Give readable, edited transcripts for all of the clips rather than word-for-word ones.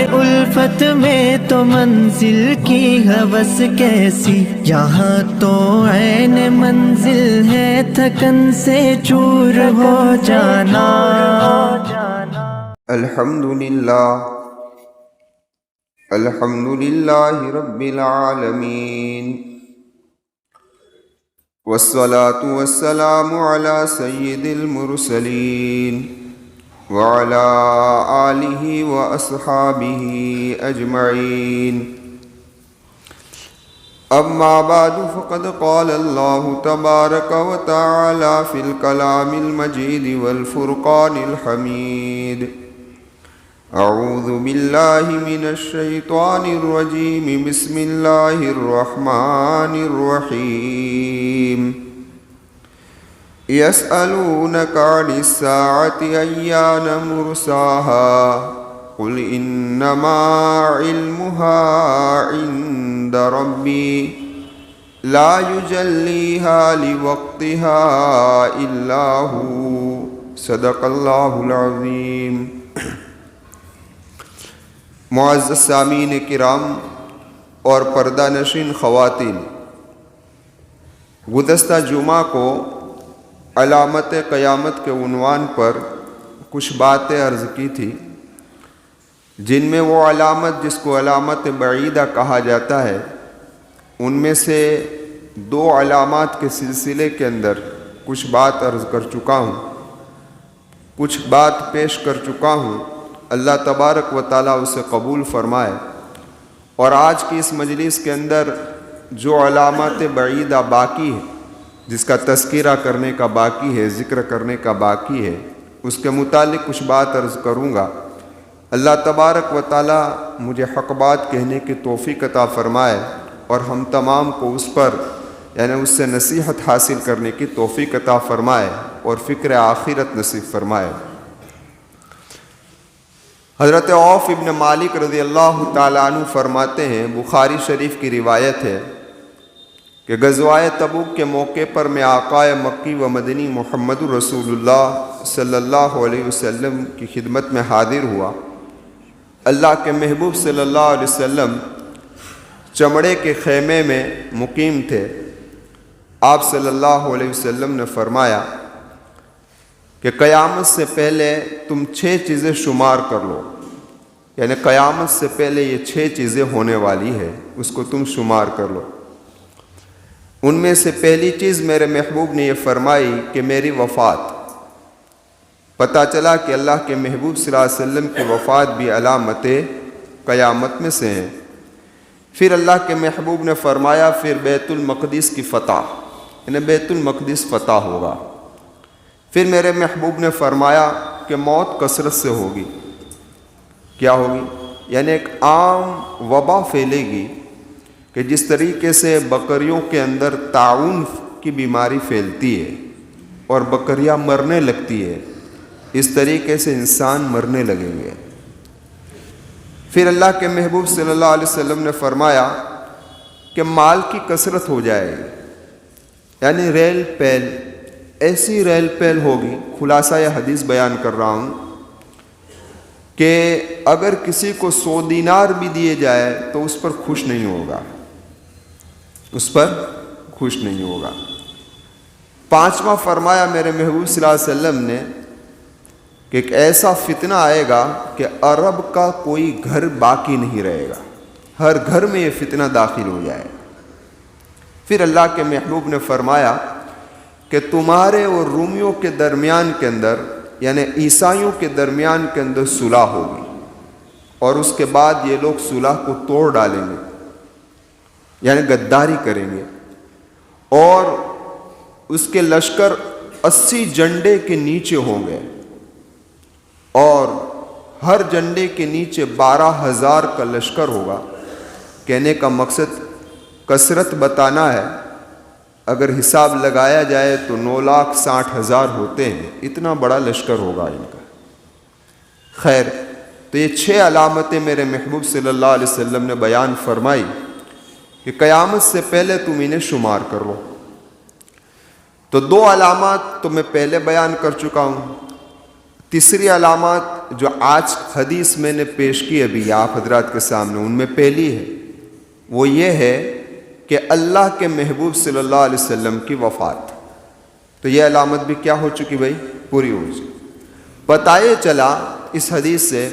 الفت میں تو منزل کی ہوس کیسی، یہاں تو عین منزل ہے تھکن سے چور ہو جانا۔ الحمدللہ رب العالمین، والصلاة والسلام علی سید المرسلین وعلى آلہ واصحابہ اجمعین۔ اما بعد فقد قال اللہ تبارک وتعالی فی الکلام المجید والفرقان الحمید۔ اعوذ باللہ من الشیطان الرجیم، بسم اللہ الرحمن الرحیم۔ یسألونک عن الساعة ایان مرساها قل انما علمها عند ربی لا یجلیها لوقتها الا هو، صدق اللہ العظیم۔ معزز سامعین کرام اور پردہ نشین خواتین، گزشتہ جمعہ کو علامت قیامت کے عنوان پر کچھ باتیں عرض کی تھی، جن میں وہ علامت جس کو علامت بعیدہ کہا جاتا ہے، ان میں سے دو علامات کے سلسلے کے اندر کچھ بات عرض کر چکا ہوں، کچھ بات پیش کر چکا ہوں۔ اللہ تبارک و تعالیٰ اسے قبول فرمائے۔ اور آج کی اس مجلس کے اندر جو علامات بعیدہ باقی ہے، جس کا تذکرہ کرنے کا باقی ہے، ذکر کرنے کا باقی ہے، اس کے متعلق کچھ بات عرض کروں گا۔ اللہ تبارک و تعالیٰ مجھے حق بات کہنے کی توفیق عطا فرمائے اور ہم تمام کو اس پر یعنی اس سے نصیحت حاصل کرنے کی توفیق عطا فرمائے اور فکر آخرت نصیب فرمائے۔ حضرت عوف ابن مالک رضی اللہ تعالیٰ عنہ فرماتے ہیں، بخاری شریف کی روایت ہے کہ غزوہ تبوک کے موقع پر میں آقائے مکی و مدنی محمد رسول اللہ صلی اللہ علیہ وسلم کی خدمت میں حاضر ہوا۔ اللہ کے محبوب صلی اللہ علیہ وسلم چمڑے کے خیمے میں مقیم تھے۔ آپ صلی اللہ علیہ وسلم نے فرمایا کہ قیامت سے پہلے تم 6 چیزیں شمار کر لو، یعنی قیامت سے پہلے یہ 6 چیزیں ہونے والی ہے، اس کو تم شمار کر لو۔ ان میں سے پہلی چیز میرے محبوب نے یہ فرمائی کہ میری وفات۔ پتہ چلا کہ اللہ کے محبوب صلی اللہ علیہ وسلم کی وفات بھی علامت قیامت میں سے ہیں۔ پھر اللہ کے محبوب نے فرمایا پھر بیت المقدس کی فتح، یعنی بیت المقدس فتح ہوگا۔ پھر میرے محبوب نے فرمایا کہ موت کثرت سے ہوگی۔ کیا ہوگی؟ یعنی ایک عام وبا پھیلے گی کہ جس طریقے سے بکریوں کے اندر طاعون کی بیماری پھیلتی ہے اور بکریاں مرنے لگتی ہے، اس طریقے سے انسان مرنے لگیں گے۔ پھر اللہ کے محبوب صلی اللہ علیہ وسلم نے فرمایا کہ مال کی کثرت ہو جائے گی، یعنی ریل پیل، ایسی ریل پیل ہوگی۔ خلاصہ یہ حدیث بیان کر رہا ہوں کہ اگر کسی کو 100 دینار بھی دیے جائے تو اس پر خوش نہیں ہوگا، اس پر خوش نہیں ہوگا۔ پانچواں فرمایا میرے محبوب صلی اللہ علیہ وسلم نے کہ ایک ایسا فتنہ آئے گا کہ عرب کا کوئی گھر باقی نہیں رہے گا، ہر گھر میں یہ فتنہ داخل ہو جائے۔ پھر اللہ کے محبوب نے فرمایا کہ تمہارے اور رومیوں کے درمیان کے اندر، یعنی عیسائیوں کے درمیان کے اندر صلح ہوگی، اور اس کے بعد یہ لوگ صلح کو توڑ ڈالیں گے، یعنی غداری کریں گے، اور اس کے لشکر 80 جھنڈے کے نیچے ہوں گے، اور ہر جھنڈے کے نیچے 12,000 کا لشکر ہوگا۔ کہنے کا مقصد کثرت بتانا ہے، اگر حساب لگایا جائے تو 9,60,000 ہوتے ہیں، اتنا بڑا لشکر ہوگا ان کا۔ خیر، تو یہ 6 علامتیں میرے محبوب صلی اللہ علیہ وسلم نے بیان فرمائی کہ قیامت سے پہلے تم انہیں شمار کر لو۔ تو 2 علامات تو میں پہلے بیان کر چکا ہوں، تیسری علامات جو آج حدیث میں نے پیش کی ابھی آپ حضرات کے سامنے، ان میں پہلی ہے وہ یہ ہے کہ اللہ کے محبوب صلی اللہ علیہ وسلم کی وفات. تو یہ علامت بھی کیا ہو چکی بھائی؟ پوری ہو چکی. پتہ یہ چلا اس حدیث سے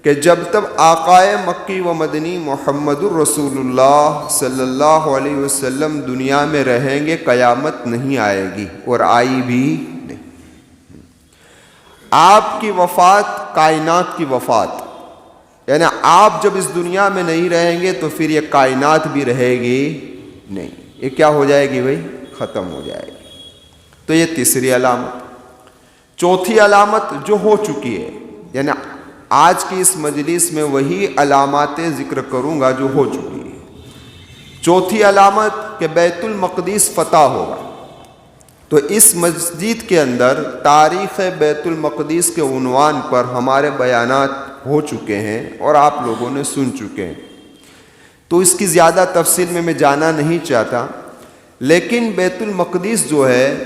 کہ جب تک آقائے مکی و مدنی محمد الرسول اللہ صلی اللہ علیہ وسلم دنیا میں رہیں گے قیامت نہیں آئے گی، اور آئی بھی نہیں. آپ کی وفات کائنات کی وفات، یعنی آپ جب اس دنیا میں نہیں رہیں گے تو پھر یہ کائنات بھی رہے گی نہیں، یہ کیا ہو جائے گی بھائی؟ ختم ہو جائے گی. تو یہ تیسری علامت. چوتھی علامت جو ہو چکی ہے، یعنی آج کی اس مجلس میں وہی علامات ذکر کروں گا جو ہو چکی ہے. چوتھی علامت کہ بیت المقدس فتح ہوگا. تو اس مسجد کے اندر تاریخ بیت المقدس کے عنوان پر ہمارے بیانات ہو چکے ہیں اور آپ لوگوں نے سن چکے ہیں، تو اس کی زیادہ تفصیل میں جانا نہیں چاہتا. لیکن بیت المقدس جو ہے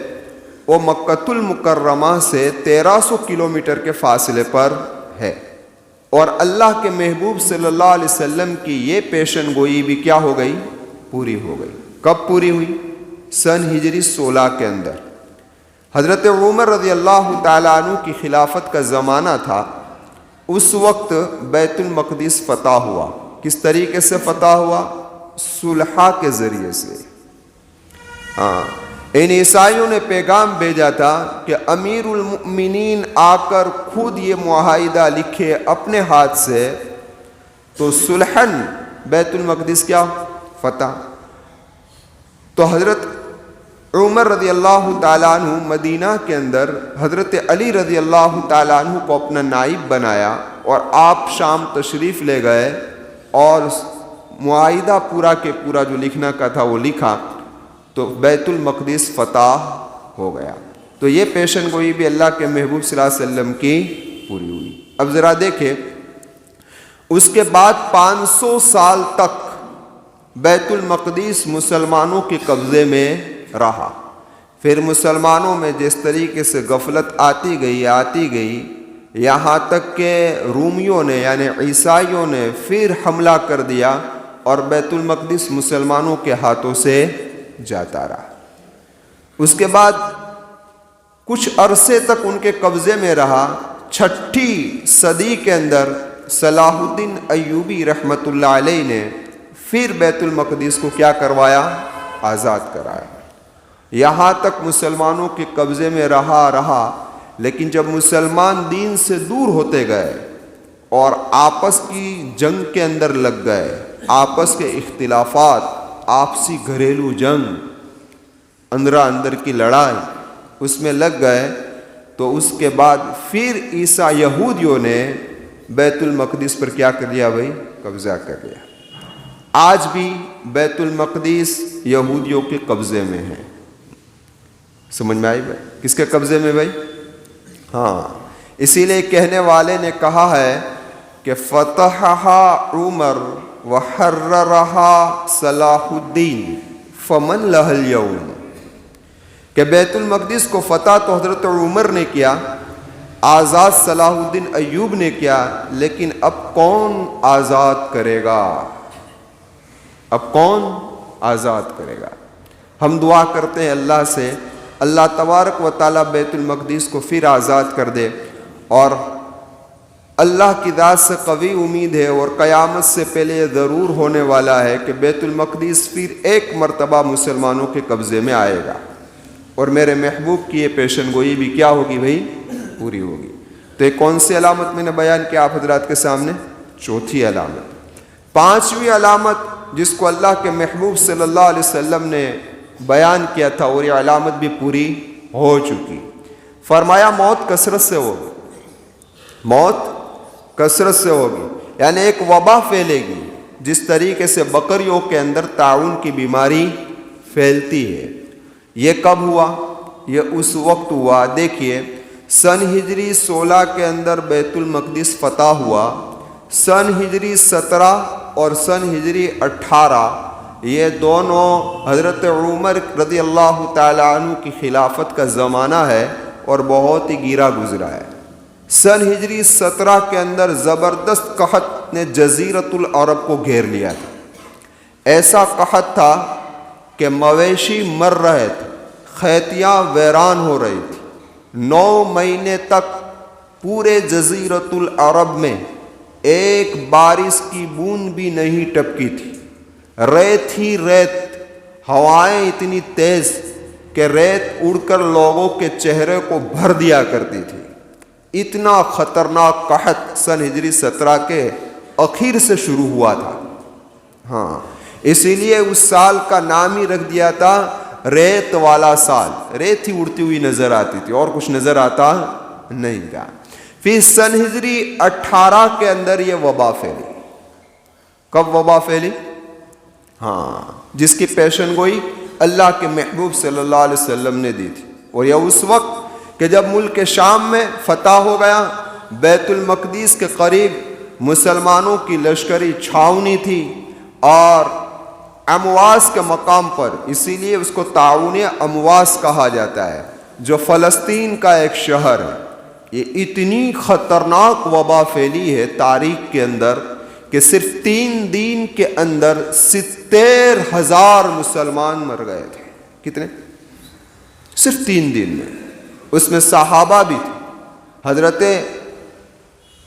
وہ مکۃ المکرمہ سے 1300 کلومیٹر کے فاصلے پر ہے، اور اللہ کے محبوب صلی اللہ علیہ وسلم کی یہ پیشن گوئی بھی کیا ہو گئی؟ پوری ہو گئی. کب پوری ہوئی؟ سن ہجری 16 کے اندر. حضرت عمر رضی اللہ تعالیٰ عنہ کی خلافت کا زمانہ تھا. اس وقت بیت المقدس فتح ہوا. کس طریقے سے فتح ہوا؟ صلح کے ذریعے سے. ان عیسائیوں نے پیغام بھیجا تھا کہ امیر المؤمنین آ کر خود یہ معاہدہ لکھے اپنے ہاتھ سے، تو صلحاً بیت المقدس کیا؟ فتح. تو حضرت عمر رضی اللہ تعالیٰ عنہ مدینہ کے اندر حضرت علی رضی اللہ تعالیٰ عنہ کو اپنا نائب بنایا، اور آپ شام تشریف لے گئے اور معاہدہ پورا کے پورا جو لکھنا کا تھا وہ لکھا، تو بیت المقدس فتح ہو گیا. تو یہ پیشن گوئی بھی اللہ کے محبوب صلی اللہ علیہ وسلم کی پوری ہوئی. اب ذرا دیکھیں، اس کے بعد 500 سال تک بیت المقدس مسلمانوں کے قبضے میں رہا. پھر مسلمانوں میں جس طریقے سے غفلت آتی گئی، یہاں تک کہ رومیوں نے یعنی عیسائیوں نے پھر حملہ کر دیا، اور بیت المقدس مسلمانوں کے ہاتھوں سے جاتا رہا. اس کے بعد کچھ عرصے تک ان کے قبضے میں رہا. 6 صدی کے اندر صلاح الدین ایوبی رحمۃ اللہ علیہ نے پھر بیت المقدس کو کیا کروایا؟ آزاد کرایا. یہاں تک مسلمانوں کے قبضے میں رہا، لیکن جب مسلمان دین سے دور ہوتے گئے اور آپس کی جنگ کے اندر لگ گئے، آپس کے اختلافات، آپسی گھریلو جنگ، اندر کی لڑائی اس میں لگ گئے، تو اس کے بعد پھر عیسیٰ یہودیوں نے بیت المقدس پر کیا کر لیا بھائی؟ قبضہ کر لیا. آج بھی بیت المقدس یہودیوں کے قبضے میں ہے. سمجھ میں آئی بھائی؟ کس کے قبضے میں بھائی؟ ہاں، اسی لیے کہنے والے نے کہا ہے کہ فتحہا عمر وحررہا صلاح الدین فمن لہ اليوم، کہ بیت المقدس کو فتح تو حضرت عمر نے کیا، آزاد صلاح الدین ایوب نے کیا، لیکن اب کون آزاد کرے گا؟ اب کون آزاد کرے گا؟ ہم دعا کرتے ہیں اللہ سے، اللہ تبارک و تعالیٰ بیت المقدس کو پھر آزاد کر دے، اور اللہ کی ذات سے قوی امید ہے اور قیامت سے پہلے یہ ضرور ہونے والا ہے کہ بیت المقدس پھر ایک مرتبہ مسلمانوں کے قبضے میں آئے گا، اور میرے محبوب کی یہ پیشن گوئی بھی کیا ہوگی بھائی؟ پوری ہوگی. تو یہ کون سی علامت میں نے بیان کیا آپ حضرات کے سامنے؟ چوتھی علامت. پانچویں علامت جس کو اللہ کے محبوب صلی اللہ علیہ وسلم نے بیان کیا تھا، اور یہ علامت بھی پوری ہو چکی. فرمایا موت کثرت سے ہوگی. موت کثرت سے ہوگی، یعنی ایک وبا پھیلے گی، جس طریقے سے بکریوں کے اندر طاعون کی بیماری پھیلتی ہے. یہ کب ہوا؟ یہ اس وقت ہوا، دیکھیے سن ہجری 16 کے اندر بیت المقدس فتح ہوا. سن ہجری 17 اور سن ہجری 18 یہ دونوں حضرت عمر رضی اللہ تعالیٰ عنہ کی خلافت کا زمانہ ہے، اور بہت ہی گیرا گزرا ہے. سن ہجری 17 کے اندر زبردست قحط نے جزیرت العرب کو گھیر لیا تھا. ایسا قحط تھا کہ مویشی مر رہے تھے, کھیتیاں ویران ہو رہی تھی. 9 مہینے تک پورے جزیرت العرب میں ایک بارش کی بوند بھی نہیں ٹپکی تھی. ریت ہی ریت, ہوائیں اتنی تیز کہ ریت اڑ کر لوگوں کے چہرے کو بھر دیا کرتی تھی. اتنا خطرناک قحط سن ہجری 17 کے اخیر سے شروع ہوا تھا. ہاں, اسی لیے اس سال کا نام ہی رکھ دیا تھا ریت والا سال. ریت ہی اڑتی ہوئی نظر آتی تھی, اور کچھ نظر آتا نہیں تھا. پھر سن ہجری 18 کے اندر یہ وبا پھیلی. کب وبا پھیلی؟ ہاں, جس کی پیشن گوئی اللہ کے محبوب صلی اللہ علیہ وسلم نے دی تھی. اور یہ اس وقت کہ جب ملک شام میں فتح ہو گیا, بیت المقدس کے قریب مسلمانوں کی لشکری چھاونی تھی, اور امواس کے مقام پر, اسی لیے اس کو تعاون امواس کہا جاتا ہے, جو فلسطین کا ایک شہر ہے. یہ اتنی خطرناک وبا پھیلی ہے تاریخ کے اندر کہ صرف 3 دن کے اندر 70,000 مسلمان مر گئے تھے. کتنے؟ صرف 3 دن میں. اس میں صحابہ بھی تھے. حضرت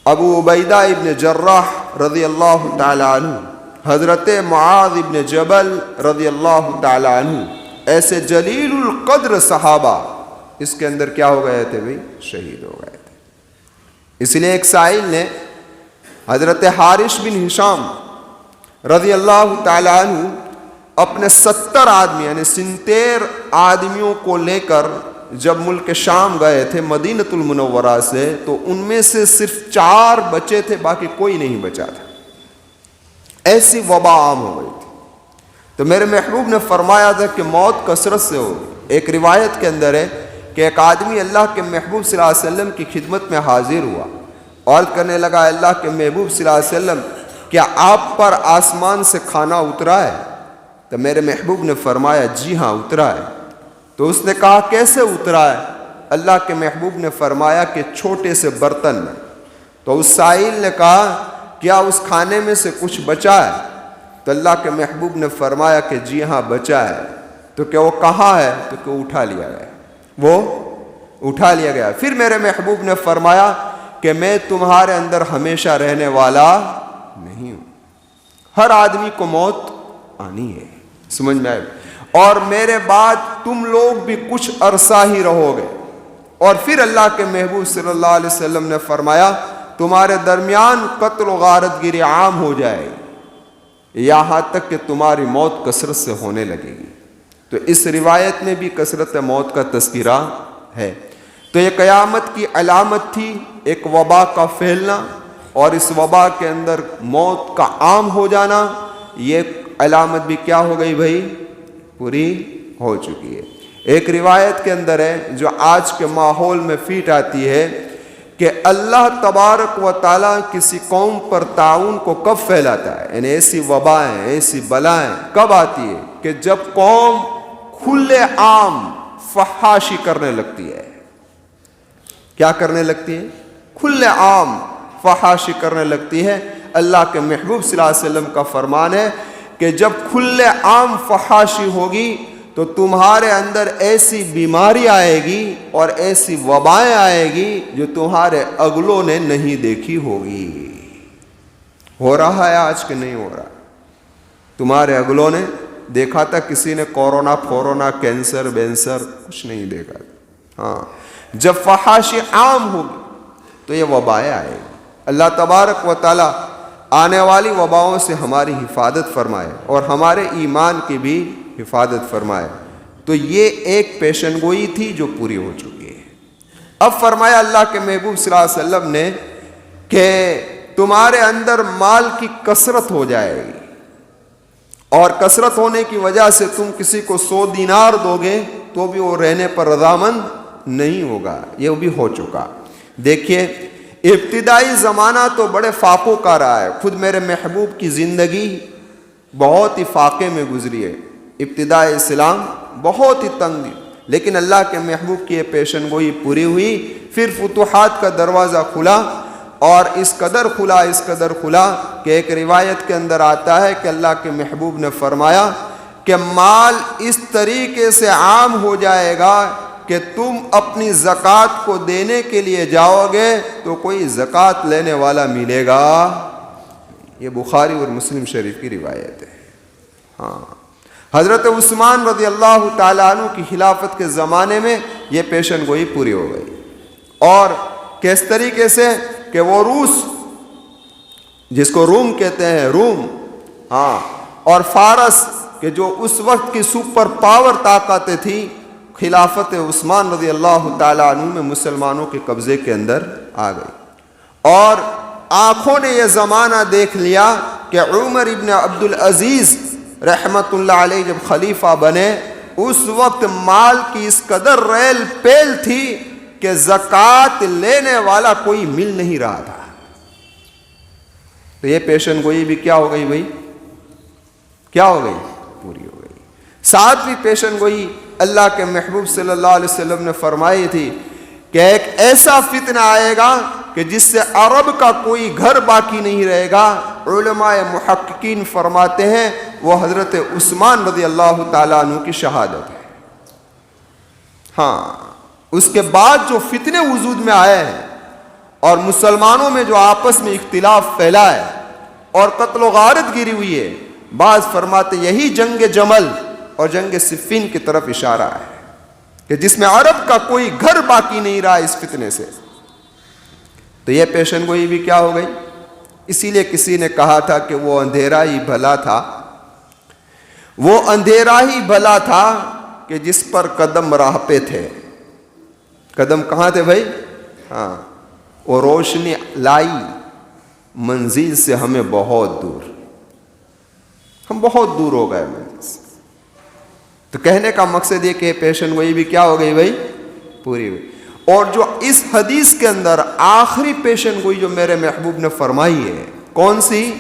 ابو عبیدہ ابن جراح رضی اللہ تعالی عنہ, حضرت معاذ ابن جبل رضی اللہ تعالی عنہ, ایسے جلیل القدر صحابہ اس کے اندر کیا ہو گئے تھے بھائی؟ شہید ہو گئے تھے. اس لیے ایک سائل نے حضرت حارث بن ہشام رضی اللہ تعالی عنہ اپنے 70 آدمی یعنی 70 آدمیوں کو لے کر جب ملک شام گئے تھے مدینۃ المنورہ سے, تو ان میں سے صرف 4 بچے تھے, باقی کوئی نہیں بچا تھا. ایسی وبا عام ہو گئی تھی. تو میرے محبوب نے فرمایا تھا کہ موت کثرت سے ہوگی. ایک روایت کے اندر ہے کہ ایک آدمی اللہ کے محبوب صلی اللہ علیہ وسلم کی خدمت میں حاضر ہوا اور کرنے لگا, اللہ کے محبوب صلی اللہ علیہ وسلم کیا آپ پر آسمان سے کھانا اترا ہے؟ تو میرے محبوب نے فرمایا جی ہاں اترا ہے. تو اس نے کہا کیسے اترا ہے؟ اللہ کے محبوب نے فرمایا کہ چھوٹے سے برتن میں. تو اس سائل نے کہا کیا اس کھانے میں سے کچھ بچا ہے؟ تو اللہ کے محبوب نے فرمایا کہ جی ہاں بچا ہے. تو کیا وہ کہاں ہے؟ تو کہ اٹھا لیا گیا. وہ اٹھا لیا گیا. پھر میرے محبوب نے فرمایا کہ میں تمہارے اندر ہمیشہ رہنے والا نہیں ہوں. ہر آدمی کو موت آنی ہے, سمجھ میں آئے, اور میرے بعد تم لوگ بھی کچھ عرصہ ہی رہو گے. اور پھر اللہ کے محبوب صلی اللہ علیہ وسلم نے فرمایا تمہارے درمیان قتل و غارت گیری عام ہو جائے گی, یہاں تک کہ تمہاری موت کثرت سے ہونے لگے گی. تو اس روایت میں بھی کثرت موت کا تذکرہ ہے. تو یہ قیامت کی علامت تھی, ایک وبا کا پھیلنا, اور اس وبا کے اندر موت کا عام ہو جانا. یہ علامت بھی کیا ہو گئی بھائی؟ پوری ہو چکی ہے. ایک روایت کے اندر ہے جو آج کے ماحول میں فیٹ آتی ہے کہ اللہ تبارک و تعالیٰ کسی قوم پر تعاون کو کب پھیلاتا ہے, یعنی ایسی وبائیں ایسی بلائیں کب آتی ہے کہ جب قوم کھلے عام فحاشی کرنے لگتی ہے. کیا کرنے لگتی ہے؟ کھلے عام فحاشی کرنے لگتی ہے. اللہ کے محبوب صلی اللہ علیہ وسلم کا فرمان ہے کہ جب کھلے عام فحاشی ہوگی تو تمہارے اندر ایسی بیماری آئے گی اور ایسی وبائیں آئے گی جو تمہارے اگلوں نے نہیں دیکھی ہوگی. ہو رہا ہے آج کہ نہیں ہو رہا؟ تمہارے اگلوں نے دیکھا تھا؟ کسی نے کورونا کینسر بینسر کچھ نہیں دیکھا. ہاں, جب فحاشی عام ہوگی تو یہ وبائیں آئے گی. اللہ تبارک و تعالی آنے والی وباؤں سے ہماری حفاظت فرمائے اور ہمارے ایمان کی بھی حفاظت فرمائے. تو یہ ایک پیشن گوئی تھی جو پوری ہو چکی ہے. اب فرمایا اللہ کے محبوب صلی اللہ علیہ وسلم نے کہ تمہارے اندر مال کی کثرت ہو جائے گی, اور کثرت ہونے کی وجہ سے تم کسی کو 100 دینار دو گے تو بھی وہ رہنے پر رضامند نہیں ہوگا. یہ بھی ہو چکا. دیکھیے ابتدائی زمانہ تو بڑے فاقوں کا رہا ہے. خود میرے محبوب کی زندگی بہت ہی فاقے میں گزری ہے. ابتدائی اسلام بہت ہی تنگ تھی, لیکن اللہ کے محبوب کی یہ پیشن گوئی پوری ہوئی پھر فتوحات کا دروازہ کھلا، اور اس قدر کھلا کہ ایک روایت کے اندر آتا ہے کہ اللہ کے محبوب نے فرمایا کہ مال اس طریقے سے عام ہو جائے گا کہ تم اپنی زکوٰۃ کو دینے کے لیے جاؤ گے تو کوئی زکوٰۃ لینے والا ملے گا۔ یہ بخاری اور مسلم شریف کی روایت ہے۔ ہاں، حضرت عثمان رضی اللہ تعالیٰ عنہ کی خلافت کے زمانے میں یہ پیشن گوئی پوری ہو گئی، اور کس طریقے سے کہ وہ روس، جس کو روم کہتے ہیں، روم، ہاں، اور فارس کہ جو اس وقت کی سپر پاور طاقتیں تھیں، خلافت عثمان رضی اللہ تعالیٰ عنہ میں مسلمانوں کے قبضے کے اندر آ گئی، اور آنکھوں نے یہ زمانہ دیکھ لیا کہ عمر ابن عبد العزیز رحمت اللہ علیہ جب خلیفہ بنے، اس وقت مال کی اس قدر ریل پیل تھی کہ زکوٰۃ لینے والا کوئی مل نہیں رہا تھا۔ تو یہ پیشن گوئی بھی کیا ہو گئی بھائی؟ کیا ہو گئی؟ پوری ہو گئی۔ ساتویں پیشن گوئی اللہ کے محبوب صلی اللہ علیہ وسلم نے فرمائی تھی کہ ایک ایسا فتنہ آئے گا کہ جس سے عرب کا کوئی گھر باقی نہیں رہے گا۔ علماء محققین فرماتے ہیں وہ حضرت عثمان رضی اللہ تعالیٰ عنہ کی شہادت ہے۔ ہاں، اس کے بعد جو فتنے وجود میں آئے ہیں اور مسلمانوں میں جو آپس میں اختلاف پھیلا ہے اور قتل و غارت گری ہوئی ہے، بعض فرماتے یہی جنگ جمل اور جنگ صفین کی طرف اشارہ ہے کہ جس میں عرب کا کوئی گھر باقی نہیں رہا اس فتنے سے۔ تو یہ پیشن گوئی بھی کیا ہو گئی؟ اسی لیے کسی نے کہا تھا کہ وہ اندھیرا ہی بھلا تھا، وہ اندھیرا ہی بھلا تھا کہ جس پر قدم راہ پہ تھے۔ قدم کہاں تھے بھائی؟ ہاں، وہ روشنی لائی منزل سے ہمیں بہت دور، ہم بہت دور ہو گئے منزل سے۔ تو کہنے کا مقصد یہ کہ پیشن گوئی بھی کیا ہو گئی بھائی؟ پوری ہوئی۔ اور جو اس حدیث کے اندر آخری پیشن گوئی جو میرے محبوب نے فرمائی ہے، کون سی؟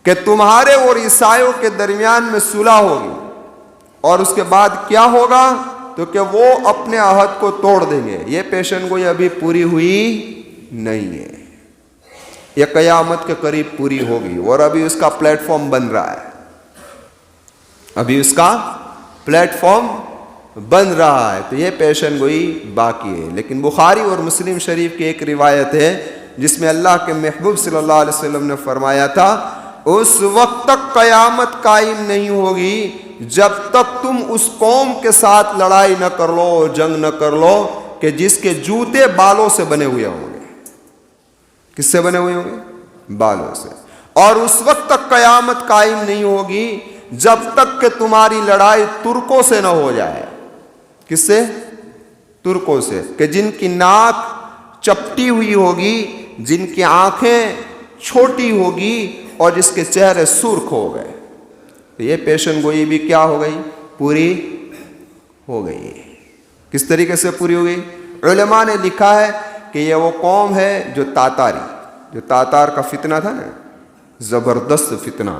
کہ تمہارے اور عیسائیوں کے درمیان میں صلح ہوگی، اور اس کے بعد کیا ہوگا؟ تو کہ وہ اپنے عہد کو توڑ دیں گے۔ یہ پیشن گوئی ابھی پوری ہوئی نہیں ہے، یہ قیامت کے قریب پوری ہوگی، اور ابھی اس کا پلیٹ فارم بن رہا ہے، ابھی اس کا پلیٹ فارم بن رہا ہے۔ تو یہ پیشن گوئی باقی ہے۔ لیکن بخاری اور مسلم شریف کی ایک روایت ہے جس میں اللہ کے محبوب صلی اللہ علیہ وسلم نے فرمایا تھا اس وقت تک قیامت قائم نہیں ہوگی جب تک تم اس قوم کے ساتھ لڑائی نہ کر لو، جنگ نہ کر لو کہ جس کے جوتے بالوں سے بنے ہوئے ہوں گے۔ کس سے بنے ہوئے ہوں گے؟ بالوں سے۔ اور اس وقت تک قیامت قائم نہیں ہوگی جب تک کہ تمہاری لڑائی ترکوں سے نہ ہو جائے۔ کس سے؟ ترکوں سے، کہ جن کی ناک چپٹی ہوئی ہوگی، جن کی آنکھیں چھوٹی ہوگی اور جس کے چہرے سرخ ہو گئے۔ تو یہ پیشن گوئی بھی کیا ہو گئی؟ پوری ہو گئی۔ کس طریقے سے پوری ہو گئی؟ علماء نے لکھا ہے کہ یہ وہ قوم ہے جو تاتار کا فتنہ تھا نا، زبردست فتنہ،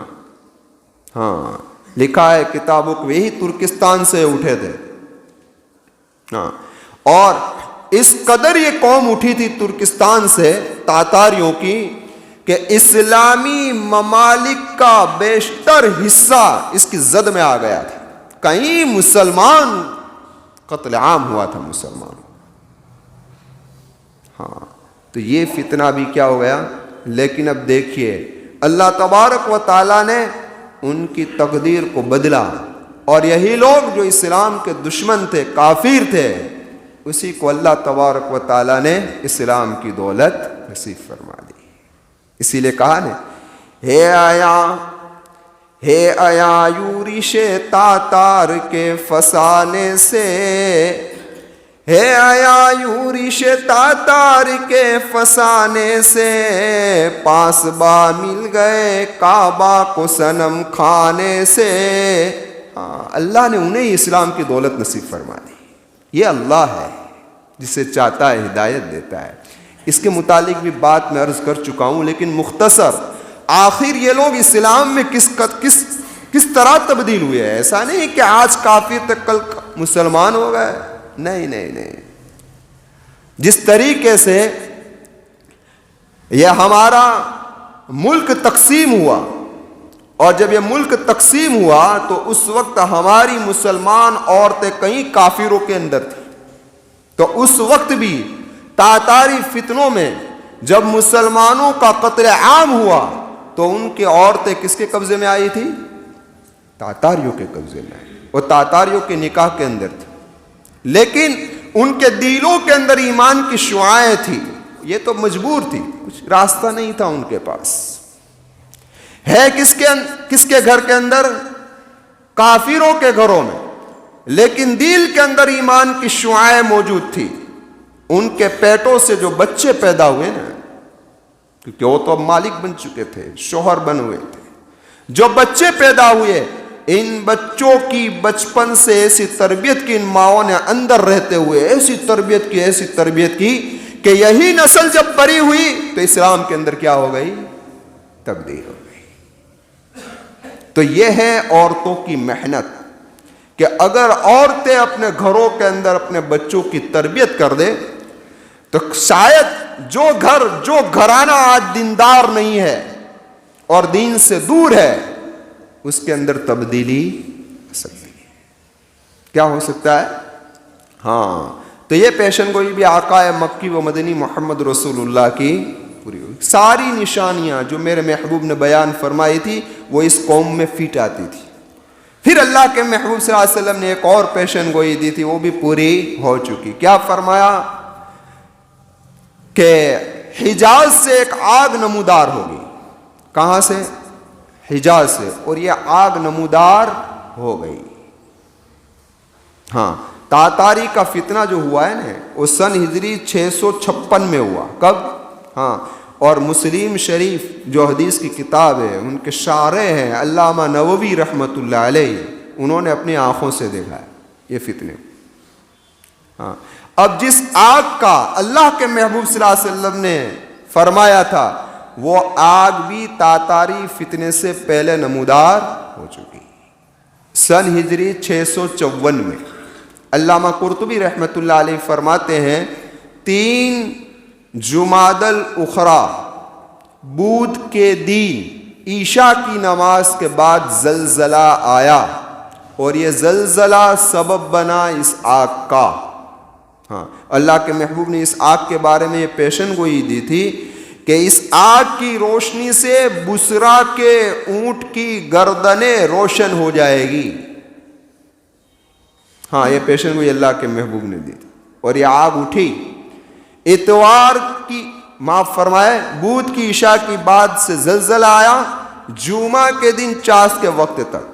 ہاں، لکھا ہے کتابوں کو، یہی ترکستان سے اٹھے تھے، ہاں، اور اس قدر یہ قوم اٹھی تھی ترکستان سے، تاتاریوں کی، کہ اسلامی ممالک کا بیشتر حصہ اس کی زد میں آ گیا تھا۔ کئی مسلمان قتل عام ہوا تھا مسلمانوں۔ ہاں، تو یہ فتنہ بھی کیا ہو گیا؟ لیکن اب دیکھیے اللہ تبارک و تعالیٰ نے ان کی تقدیر کو بدلا، اور یہی لوگ جو اسلام کے دشمن تھے، کافر تھے، اسی کو اللہ تبارک و تعالیٰ نے اسلام کی دولت نصیب فرما دی۔ اسی لیے کہا نا، ہے آیا یورش تاتار کے فسانے سے، ہے آیا یورش تاتار کے فسانے سے، پاس با مل گئے کعبہ کو صنم کھانے سے۔ اللہ نے انہیں اسلام کی دولت نصیب فرما دی۔ یہ اللہ ہے جسے چاہتا ہے ہدایت دیتا ہے۔ اس کے متعلق بھی بات میں عرض کر چکا ہوں، لیکن مختصر، آخر یہ لوگ اسلام میں کس طرح تبدیل ہوئے ہیں؟ ایسا نہیں کہ آج کافر تک کل مسلمان ہو گئے، نہیں۔ جس طریقے سے یہ ہمارا ملک تقسیم ہوا، اور جب یہ ملک تقسیم ہوا تو اس وقت ہماری مسلمان عورتیں کئی کافروں کے اندر تھیں، تو اس وقت بھی تاتاری فتنوں میں جب مسلمانوں کا قتل عام ہوا تو ان کی عورتیں کس کے قبضے میں آئی تھی؟ تاتاریوں کے قبضے میں آئی، وہ تاتاریوں کے نکاح کے اندر تھی، لیکن ان کے دلوں کے اندر ایمان کی شعاعیں تھی، یہ تو مجبور تھی، کچھ راستہ نہیں تھا ان کے پاس۔ ہے کس کے گھر کے اندر؟ کافروں کے گھروں میں، لیکن دل کے اندر ایمان کی شعاعیں موجود تھی۔ ان کے پیٹوں سے جو بچے پیدا ہوئے نا، کیونکہ وہ تو اب مالک بن چکے تھے، شوہر بن ہوئے تھے، جو بچے پیدا ہوئے، ان بچوں کی بچپن سے ایسی تربیت کی ان ماؤں نے اندر رہتے ہوئے ایسی تربیت کی کہ یہی نسل جب بڑی ہوئی تو اسلام کے اندر کیا ہو گئی؟ تبدیل ہو گئی۔ تو یہ ہے عورتوں کی محنت کہ اگر عورتیں اپنے گھروں کے اندر اپنے بچوں کی تربیت کر دے تو شاید جو گھرانہ آج دیندار نہیں ہے اور دین سے دور ہے، اس کے اندر تبدیلی آ سکتی ہے۔ کیا ہو سکتا ہے؟ ہاں، تو یہ پیشن گوئی بھی آقا مکی و مدنی محمد رسول اللہ کی پوری ہوئی۔ ساری نشانیاں جو میرے محبوب نے بیان فرمائی تھی وہ اس قوم میں فٹ آتی تھی۔ پھر اللہ کے محبوب صلی اللہ علیہ وسلم نے ایک اور پیشن گوئی دی تھی، وہ بھی پوری ہو چکی۔ کیا فرمایا؟ کہ حجاز سے ایک آگ نمودار ہوگی۔ کہاں سے؟ حجاز سے، اور یہ آگ نمودار ہو گئی۔ ہاں، تاتاری کا فتنہ جو ہوا ہے نا، وہ سن ہجری 656 میں ہوا۔ کب؟ ہاں، اور مسلم شریف جو حدیث کی کتاب ہے، ان کے شارح ہیں علامہ نووی رحمۃ اللہ علیہ، انہوں نے اپنی آنکھوں سے دیکھا ہے یہ فتنے۔ ہاں، اب جس آگ کا اللہ کے محبوب صلی اللہ علیہ وسلم نے فرمایا تھا، وہ آگ بھی تاتاری فتنے سے پہلے نمودار ہو چکی، سن ہجری 654 میں۔ علامہ قرطبی رحمۃ اللہ علیہ فرماتے ہیں 3 جمادی الاخری بدھ کے دن عشاء کی نماز کے بعد زلزلہ آیا، اور یہ زلزلہ سبب بنا اس آگ کا۔ ہاں، اللہ کے محبوب نے اس آگ کے بارے میں یہ پیشن گوئی دی تھی کہ اس آگ کی روشنی سے بسرا کے اونٹ کی گردنیں روشن ہو جائے گی۔ ہاں، یہ پیشن گوئی اللہ کے محبوب نے دی تھی، اور یہ آگ اٹھی۔ اتوار کی معاف فرمائے بدھ کی عشاء کی بعد سے زلزلہ آیا، جمعہ کے دن چاس کے وقت تک۔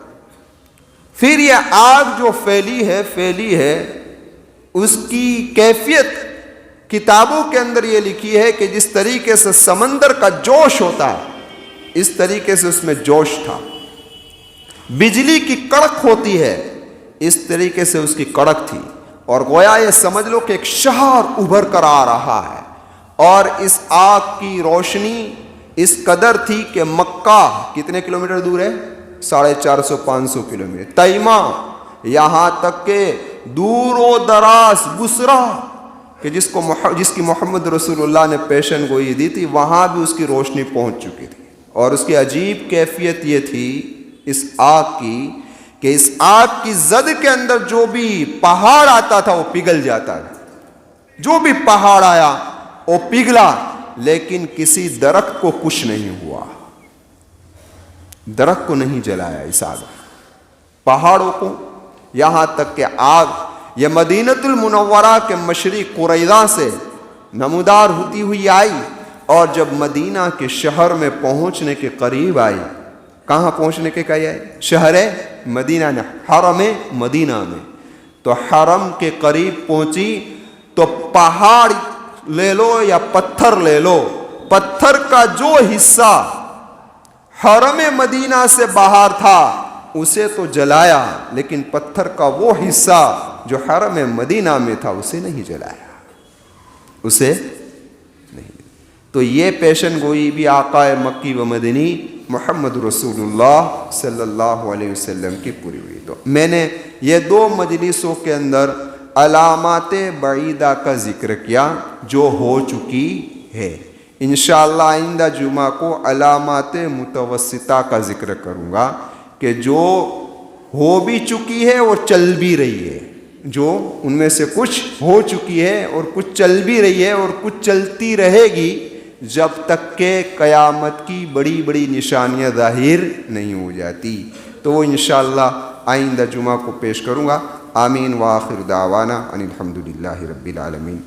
پھر یہ آگ جو پھیلی ہے اس کی کیفیت کتابوں کے اندر یہ لکھی ہے کہ جس طریقے سے سمندر کا جوش ہوتا ہے اس طریقے سے اس میں جوش تھا، بجلی کی کڑک ہوتی ہے اس طریقے سے اس کی کڑک تھی، اور گویا یہ سمجھ لو کہ ایک شہر ابھر کر آ رہا ہے، اور اس آگ کی روشنی اس قدر تھی کہ مکہ کتنے کلومیٹر دور ہے؟ 450-500 کلومیٹر، تیمہ یہاں تک کہ دور و دراز بصرہ کہ جس کی محمد رسول اللہ نے پیشن گوئی دی تھی، وہاں بھی اس کی روشنی پہنچ چکی تھی۔ اور اس کی عجیب کیفیت یہ تھی اس آگ کی کہ اس آگ کی زد کے اندر جو بھی پہاڑ آتا تھا وہ پگھل جاتا تھا، جو بھی پہاڑ آیا وہ پگھلا، لیکن کسی درخت کو کچھ نہیں ہوا، درخت کو نہیں جلایا اس آگ، پہاڑوں کو، یہاں تک کہ آگ یہ مدینۃ المنورہ کے مشرق قریظہ سے نمودار ہوتی ہوئی آئی، اور جب مدینہ کے شہر میں پہنچنے کے قریب آئی، کہاں پہنچنے کے قریب آئی؟ شہر مدینہ نے، حرم مدینہ میں، تو حرم کے قریب پہنچی تو پہاڑ لے لو یا پتھر لے لو، پتھر کا جو حصہ حرم مدینہ سے باہر تھا اسے تو جلایا، لیکن پتھر کا وہ حصہ جو حرم مدینہ میں تھا اسے نہیں جلایا، اسے نہیں۔ تو یہ پیشن گوئی بھی آقا مکی و مدنی محمد رسول اللہ صلی اللہ علیہ وسلم کی پوری ہوئی۔ تو میں نے یہ 2 مجلسوں کے اندر علامات بعیدہ کا ذکر کیا جو ہو چکی ہے. انشاءاللہ آئندہ جمعہ کو علامات متوسطہ کا ذکر کروں گا کہ جو ہو بھی چکی ہے اور چل بھی رہی ہے، جو ان میں سے کچھ ہو چکی ہے اور کچھ چل بھی رہی ہے اور کچھ چلتی رہے گی جب تک کہ قیامت کی بڑی بڑی نشانیاں ظاہر نہیں ہو جاتی. تو وہ انشاءاللہ آئندہ جمعہ کو پیش کروں گا. آمین. وآخر دعوانا ان الحمدللہ رب العالمین.